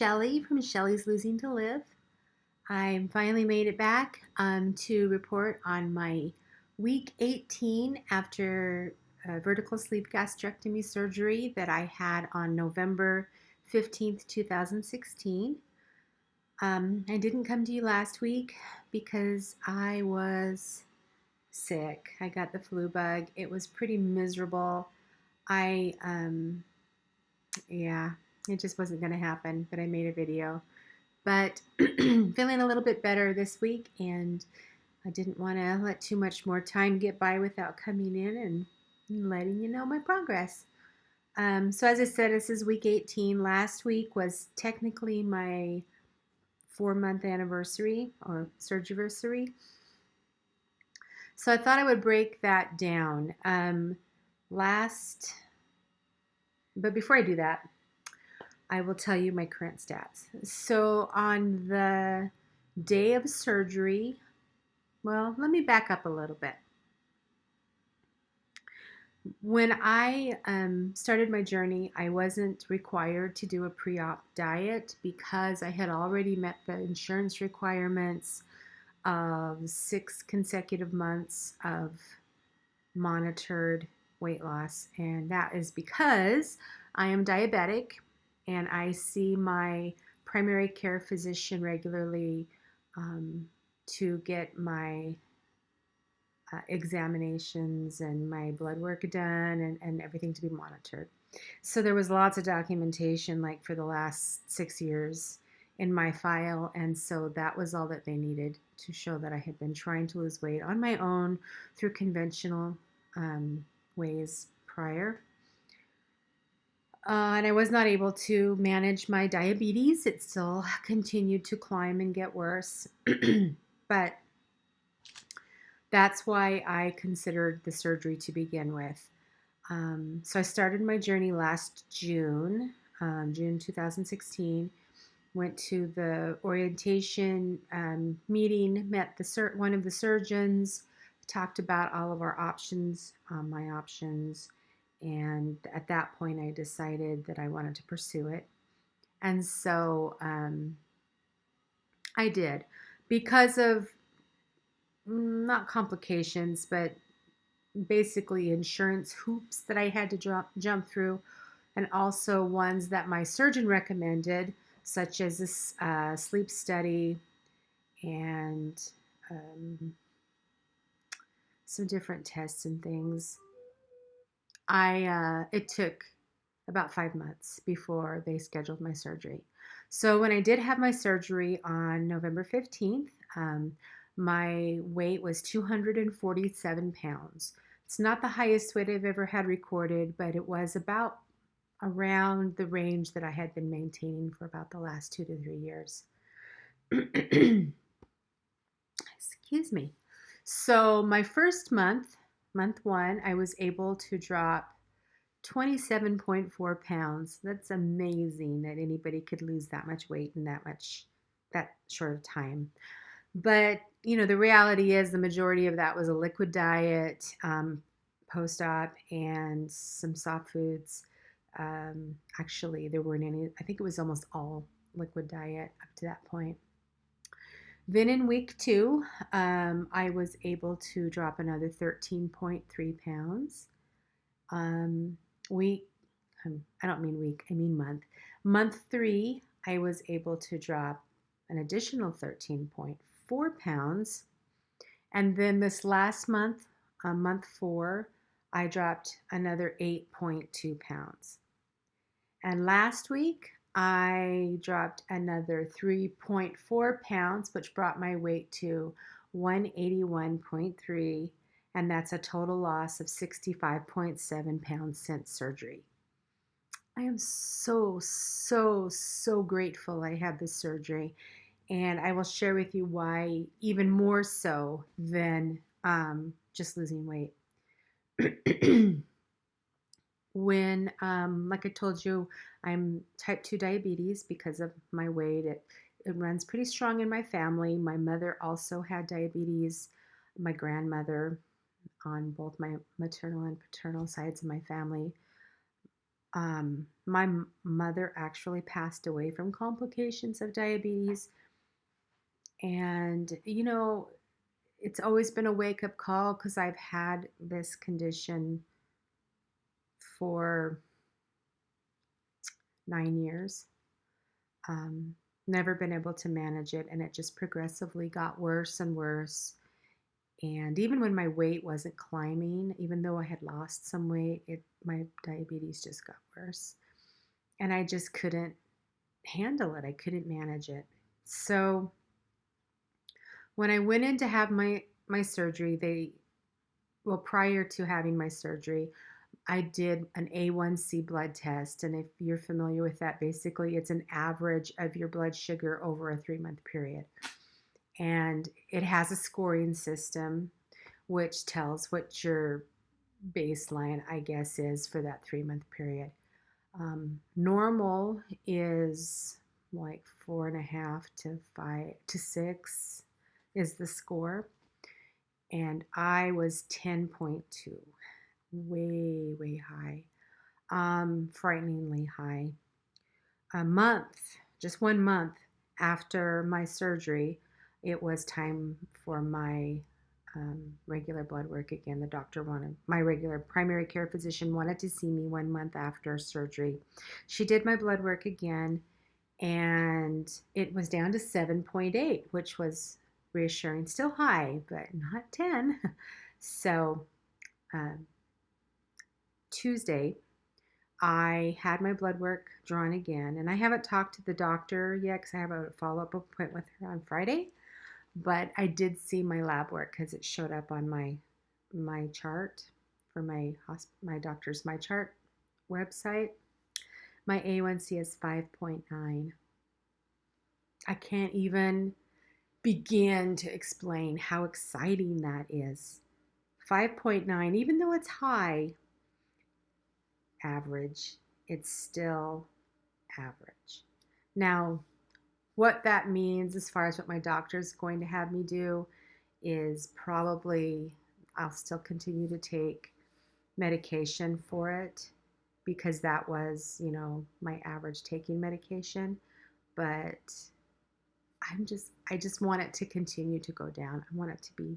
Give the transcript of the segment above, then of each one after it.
Shelly from Shelly's Losing to Live. I finally made it back to report on my week 18 after vertical sleeve gastrectomy surgery that I had on November 15th, 2016. I didn't come to you last week because I was sick. I got the flu bug. It was pretty miserable. I, yeah, it just wasn't going to happen, but I made a video. But feeling a little bit better this week, and I didn't want to let too much more time get by without coming in and letting you know my progress. So as I said, this is week 18. Last week was technically my 4-month anniversary or surgiversary. So I thought I would break that down. But before I do that, I will tell you my current stats. So on the day of surgery, well, let me back up a little bit. When I started my journey, I wasn't required to do a pre-op diet because I had already met the insurance requirements of 6 consecutive months of monitored weight loss. And that is because I am diabetic and I see my primary care physician regularly to get my examinations and my blood work done and everything to be monitored. So there was lots of documentation like for the last 6 years in my file, and so that was all that they needed to show that I had been trying to lose weight on my own through conventional ways prior. And I was not able to manage my diabetes. It still continued to climb and get worse. But that's why I considered the surgery to begin with. So I started my journey last June, June 2016. Went to the orientation meeting, met one of the surgeons, talked about all of our options, my options, and at that point I decided that I wanted to pursue it. And so I did, because of not complications, but basically insurance hoops that I had to jump through, and also ones that my surgeon recommended, such as this sleep study and some different tests and things. It took about 5 months before they scheduled my surgery. So when I did have my surgery on November 15th, my weight was 247 pounds. It's not the highest weight I've ever had recorded, but it was about around the range that I had been maintaining for about the last 2 to 3 years. Excuse me. So my first month, month 1, I was able to drop 27.4 pounds. That's amazing that anybody could lose that much weight in that short of time. But, the reality is the majority of that was a liquid diet, post-op, and some soft foods. Actually, there weren't any. I think it was almost all liquid diet up to that point. Then in week 2, I was able to drop another 13.3 pounds. I don't mean week, I mean month. Month 3, I was able to drop an additional 13.4 pounds. And then this last month, month 4, I dropped another 8.2 pounds. And last week, I dropped another 3.4 pounds, which brought my weight to 181.3, and that's a total loss of 65.7 pounds since surgery. I am so, so, so grateful I had this surgery, and I will share with you why even more so than just losing weight. When, like I told you, I'm type 2 diabetes because of my weight. It runs pretty strong in my family. My mother also had diabetes. My grandmother, on both my maternal and paternal sides of my family. My mother actually passed away from complications of diabetes. And, it's always been a wake up call because I've had this condition for 9 years. Um, Never been able to manage it, and it just progressively got worse and worse. And even when my weight wasn't climbing, even though I had lost some weight, my diabetes just got worse. And I just couldn't handle it. I couldn't manage it. So when I went in to have my surgery, prior to having my surgery, I did an A1C blood test. And if you're familiar with that, basically it's an average of your blood sugar over a 3-month period. And it has a scoring system which tells what your baseline, I guess, is for that 3-month period. Normal is like 4.5 to 5 to 6 is the score. And I was 10.2, way, way high, frighteningly high. A month, just 1 month after my surgery, it was time for my regular blood work again. The doctor wanted, my regular primary care physician wanted to see me 1 month after surgery. She did my blood work again, and it was down to 7.8, which was reassuring. Still high, but not 10. So um, Tuesday, I had my blood work drawn again, and I haven't talked to the doctor yet because I have a follow-up appointment with her on Friday. But I did see my lab work because it showed up on my chart for my doctor's MyChart website. My A1C is 5.9. I can't even begin to explain how exciting that is. 5.9, even though it's high average, it's still average. Now, what that means as far as what my doctor is going to have me do is probably I'll still continue to take medication for it because that was, my average taking medication. But I just want it to continue to go down. I want it to be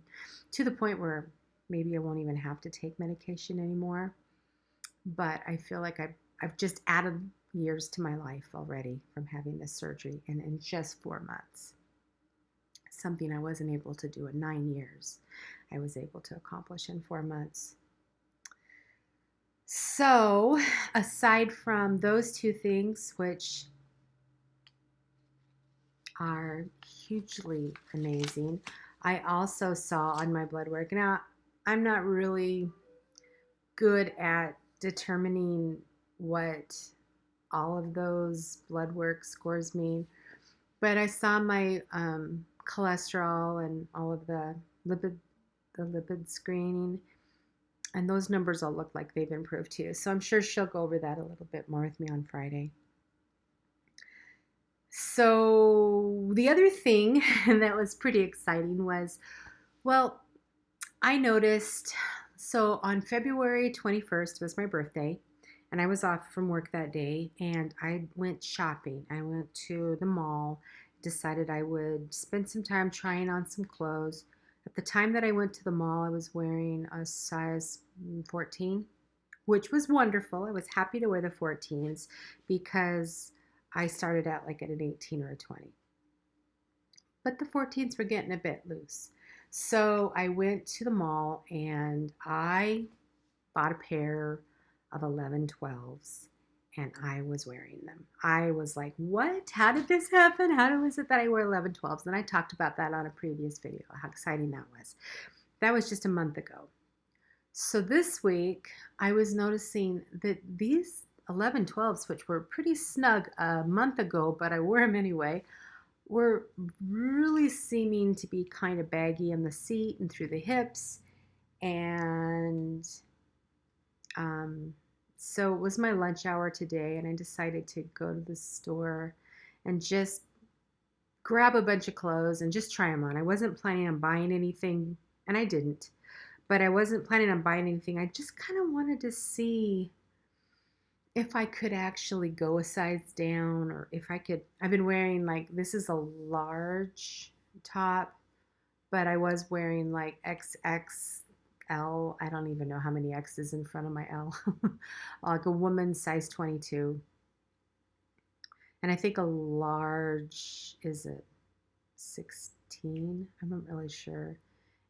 to the point where maybe I won't even have to take medication anymore. But I feel like I've just added years to my life already from having this surgery, and in just 4 months. Something I wasn't able to do in 9 years, I was able to accomplish in 4 months. So, aside from those two things, which are hugely amazing, I also saw on my blood work. Now, I'm not really good at determining what all of those blood work scores mean, but I saw my cholesterol and all of the lipid screening, and those numbers all look like they've improved too. So I'm sure she'll go over that a little bit more with me on Friday. So the other thing that was pretty exciting was, well, I noticed, so on February 21st was my birthday, and I was off from work that day, and I went shopping. I went to the mall, decided I would spend some time trying on some clothes. At the time that I went to the mall, I was wearing a size 14, which was wonderful. I was happy to wear the 14s because I started out like at an 18 or a 20. But the 14s were getting a bit loose. So I went to the mall and I bought a pair of 1112s, and I was wearing them. I was like, what? How did this happen? How was it that I wore 1112s? And I talked about that on a previous video, how exciting that was. That was just a month ago. So this week, I was noticing that these 1112s, which were pretty snug a month ago, but I wore them anyway, were really seeming to be kind of baggy in the seat and through the hips. And so it was my lunch hour today, and I decided to go to the store and just grab a bunch of clothes and just try them on. I wasn't planning on buying anything, and I didn't, but I wasn't planning on buying anything. I just kind of wanted to see if I could actually go a size down, or if I could. I've been wearing, like, this is a large top, but I was wearing like XXL. I don't even know how many X's in front of my L. Like a woman's size 22. And I think a large is a 16. I'm not really sure.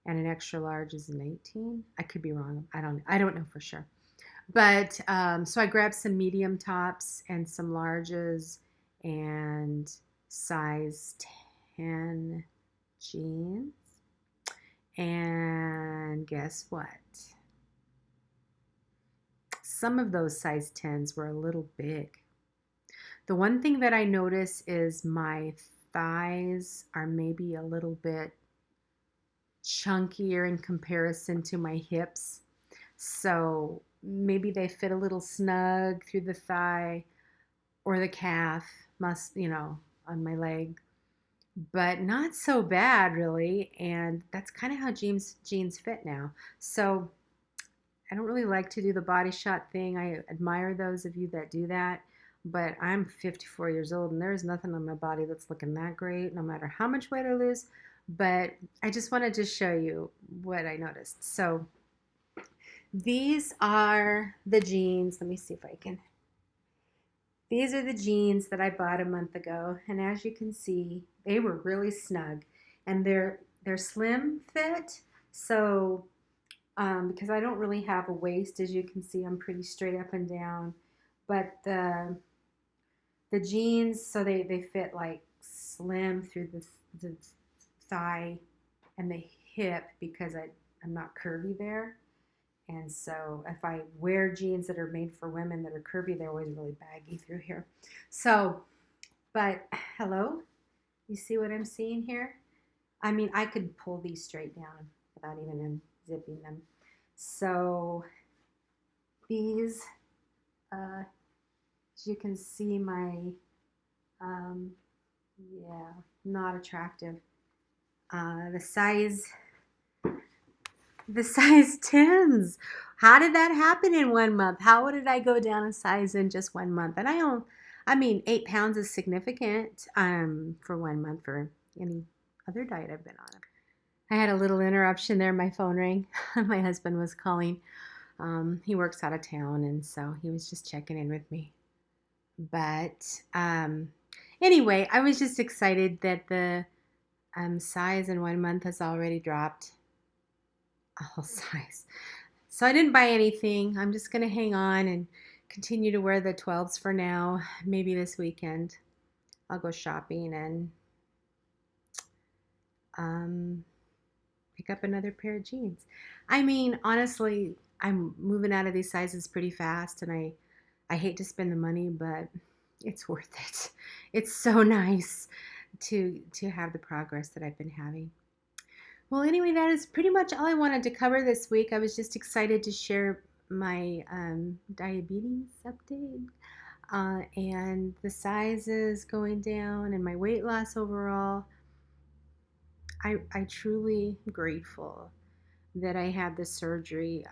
And an extra large is an 18. I could be wrong. I don't know for sure. But so I grabbed some medium tops and some larges and size 10 jeans. And guess what? Some of those size 10s were a little big. The one thing that I notice is my thighs are maybe a little bit chunkier in comparison to my hips. So maybe they fit a little snug through the thigh or the calf, on my leg, but not so bad really. And that's kind of how jeans fit now. So I don't really like to do the body shot thing. I admire those of you that do that, but I'm 54 years old and there's nothing on my body that's looking that great, no matter how much weight I lose. But I just wanted to show you what I noticed. So these are the jeans. Let me see if I can. These are the jeans that I bought a month ago, and as you can see, they were really snug, and they're slim fit. So because I don't really have a waist, as you can see, I'm pretty straight up and down. But the jeans, so they fit like slim through the thigh and the hip, because I'm not curvy there. And so if I wear jeans that are made for women that are curvy, they're always really baggy through here. So, but hello, you see what I'm seeing here? I mean, I could pull these straight down without even unzipping them. So these, as you can see, yeah, not attractive. The size 10s. How did that happen in 1 month? How did I go down a size in just 1 month? And I mean, 8 pounds is significant for 1 month for any other diet I've been on. I had a little interruption there. My phone rang. My husband was calling. He works out of town, and so he was just checking in with me. But anyway, I was just excited that the size in 1 month has already dropped a whole size. So I didn't buy anything. I'm just going to hang on and continue to wear the 12s for now. Maybe this weekend I'll go shopping and pick up another pair of jeans. I mean, honestly, I'm moving out of these sizes pretty fast, and I hate to spend the money, but it's worth it. It's so nice to have the progress that I've been having. Well, anyway, that is pretty much all I wanted to cover this week. I was just excited to share my diabetes update and the sizes going down and my weight loss overall. I truly grateful that I had the surgery.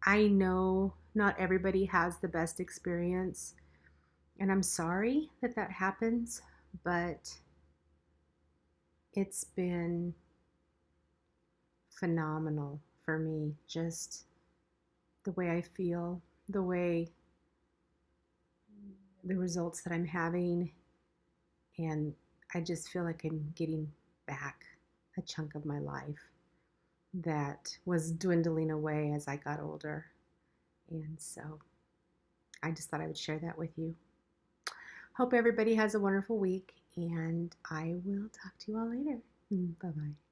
I know not everybody has the best experience, and I'm sorry that that happens, but it's been phenomenal for me. Just the way I feel, the results that I'm having, and I just feel like I'm getting back a chunk of my life that was dwindling away as I got older. And so I just thought I would share that with you. Hope everybody has a wonderful week, and I will talk to you all later. Bye-bye.